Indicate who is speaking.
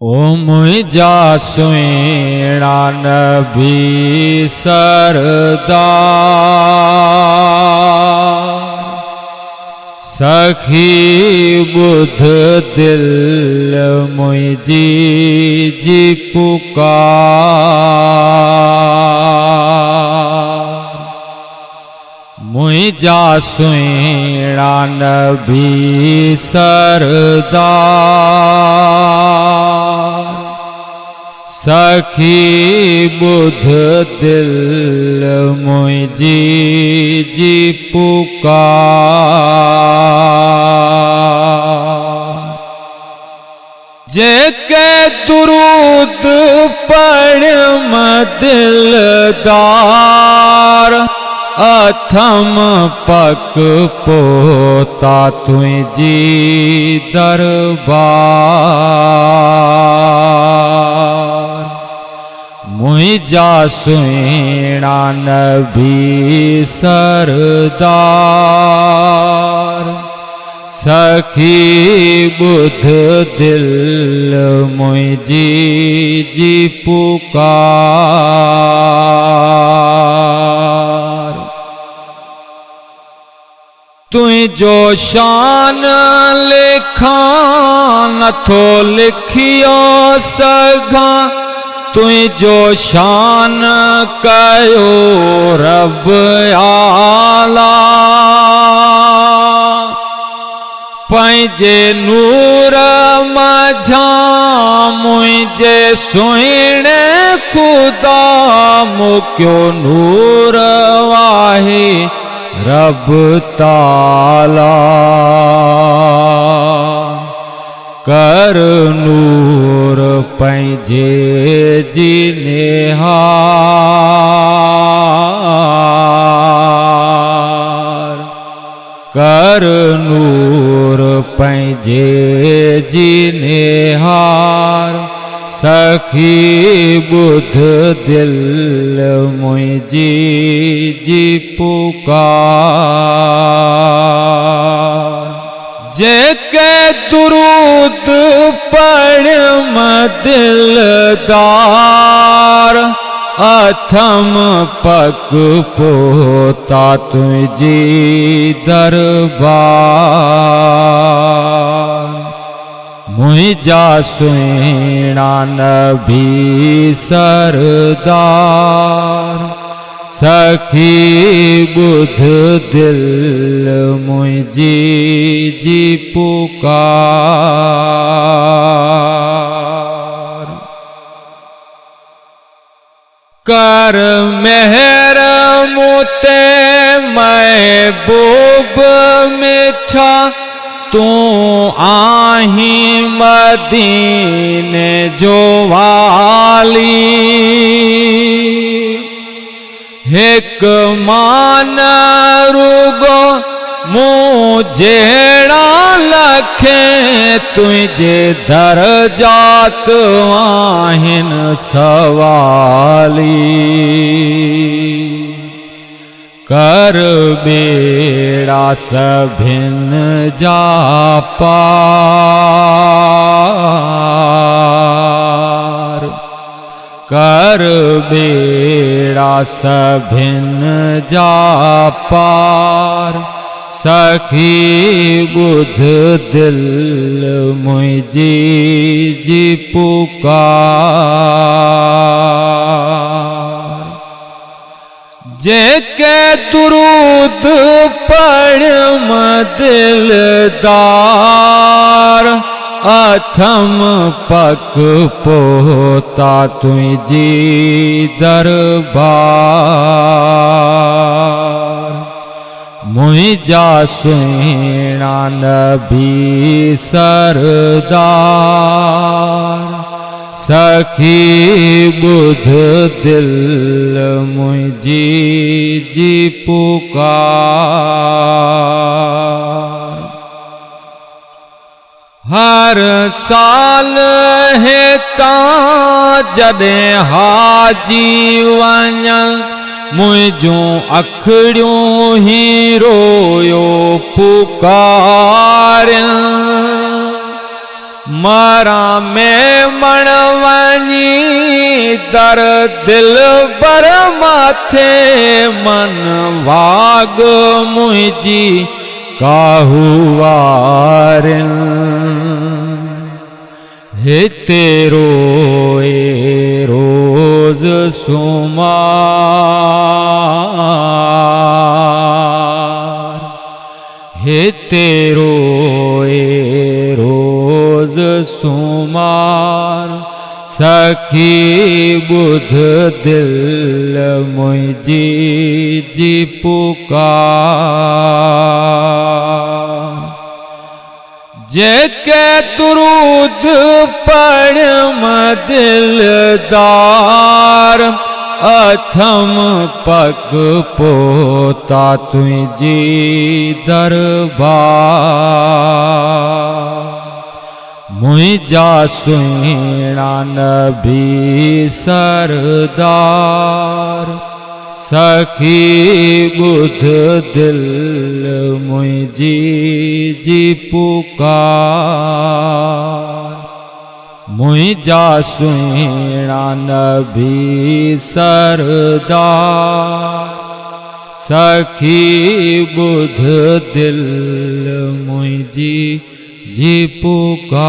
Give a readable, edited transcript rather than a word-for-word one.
Speaker 1: ओ मुझा सुहिणा नबी सरदार, सखी बुध दिल मुझी जी पुकार। मुझा सुहिणा नबी सरदार, सखी बुध दिल मुझी जी पुकार। जेके दुरूद पढ़ दिलदार, अथम पक पोता तुझी दरबार। मुझा सुहिणा नबी सरदार, सखी बुध दिल मुझी जी पुकार। तुझो शान लिखा नथो लिखियो सघां, तुझो शान कयो रब आला। पंहिंजे नूर मझा मुझे सुहिणे खुदा मुक्यो नूर वाहे रब ताला। कर नूर पंहिंजे जी निहार, कर नूर पंहिंजे जी निहार। सखी बुध दिल मुझी जी पुकार। जेके दुरूद पढ़ दिलदार, अथम पक पोता तुझी दरबार। मुझा सुहिणा नबी सरदार, सखी बुध दिल मुझी जी पुकार। कर मेहर मुते महबूब मिठा, तू आही मदीने जो वाली। एक मान रुगो मुझेड़ा लखे, तुझे दरजात आहिन सवाली। कर बेड़ा सभिन जा पार, कर बेड़ा सभिन जा पार। सखी बुध दिल मुझी जी पुकार। जेके दुरूद पढ़ दिलदार, अथम पक पोता तुझी दरबार। मुझा सुहिणा नबी सरदार, सखी बुध दिल मुझी जी पुकार। हर साल है ता जॾे हाजी वञल, मुझो अखड़ियों ही रोयो पुकार। मारा में मणवनी दर दिल बर माथे मन वाग मुझी काहुवारिन हे तेरो ए रोज सुमार हे तेरो ए रोज सुमार सखी बुध दिल मुझी जी पुकार जेके दुरूद पढ़ दिलदार अथम पग पोता तुझी दरबार मुझा सुहिणा नबी सरदार सखी बुध दिल मुझी जी पुकार मुझा सुहिणा नबी सरदार सखी बुध दिल मुझी जी पुकार।